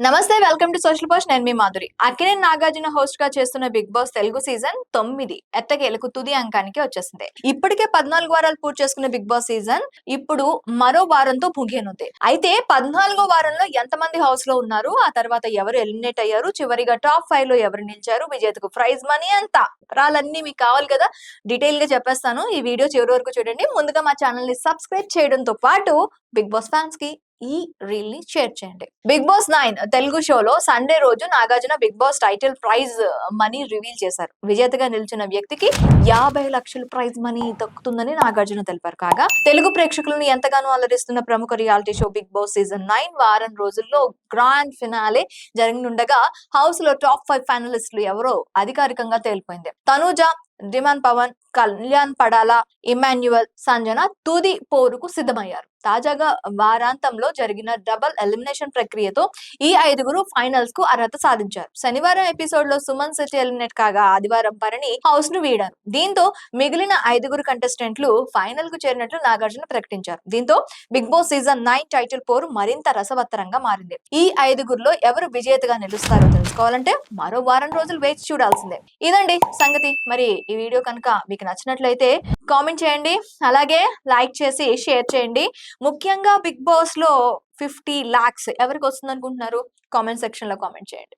నమస్తే, welcome to social post. నేను మీ Madhuri. Akkineni Nagarjuna host గా చేస్తున్న బిగ్ బాస్ తెలుగు సీజన్ 9 ఎట్టకేలకు తుది అంకానికి వచ్చేసింది. ఇప్పటికే 14 వారాలు పూర్తి చేసుకున్న బిగ్ బాస్ సీజన్ ఇప్పుడు మరో వారంతో ముగియనుంది. అయితే 14వ వారంలో ఎంతమంది హౌస్ లో ఉన్నారు, ఆ తర్వాత ఎవరు ఎలిమినేట్ అయ్యారు, చివరిగా టాప్ 5 లో ఎవరు నిలిచారు, విజేతకు ప్రైజ్ మనీ ఎంత, వివరాలన్నీ మీకు కావాలి కదా, డీటెయిల్ గా చెప్పేస్తాను. ఈ వీడియో చివరి వరకు చూడండి. ముందుగా మా ఛానల్ ని సబ్స్క్రైబ్ చేయడంతో పాటు బిగ్ బాస్ ఫ్యాన్స్ కి ఈ రీల్ ని షేర్ చేయండి. బిగ్ బాస్ 9 తెలుగు షోలో సండే రోజు Nagarjuna Bigg Boss title prize money reveal చేశారు. విజేతగా నిలిచిన వ్యక్తికి 50 లక్షల ప్రైజ్ మనీ దక్కుతుందని నాగార్జున తెలిపారు. కాగా తెలుగు ప్రేక్షకులను ఎంతగానో అలరిస్తున్న ప్రముఖ reality show Bigg Boss season 9 వారం రోజుల్లో గ్రాండ్ ఫినాలే జరగనుండగా హౌస్ లో టాప్ 5 ఫైనలిస్టులు ఎవరో అధికారికంగా తేలిపోయింది. తనూజ, డిమాండ్ పవన్, కళ్యాణ్ పడాలా, ఇమాన్యువల్, సంజన తుది పోరుకు సిద్ధమయ్యారు. తాజాగా వారాంతంలో జరిగిన డబుల్ ఎలిమినేషన్ ప్రక్రియతో ఈ 5గురు ఫైనల్స్ కు అర్హత సాధించారు. శనివారం ఎపిసోడ్ లో సుమన్ శెట్టి ఎలిమినేట్ కాగా ఆదివారం భరణి హౌస్ ను వీడారు. దీంతో మిగిలిన 5గురు కంటెస్టెంట్లు ఫైనల్ కు చేరినట్లు నాగార్జున ప్రకటించారు. దీంతో బిగ్ బాస్ సీజన్ 9 టైటిల్ పోరు మరింత రసవత్తరంగా మారింది. ఈ 5గురిలో ఎవరు విజేతగా నిలుస్తారో తెలుసుకోవాలంటే మరో వారం రోజులు వేచి చూడాల్సిందే. ఇదండి సంగతి. మరి ఈ వీడియో కనుక మీకు నచ్చినట్లయితే కామెంట్ చేయండి, అలాగే లైక్ చేసి షేర్ చేయండి. ముఖ్యంగా బిగ్ బాస్ లో 50 lakhs ఎవరికి వస్తుంది అనుకుంటున్నారు? కామెంట్ సెక్షన్ లో కామెంట్ చేయండి.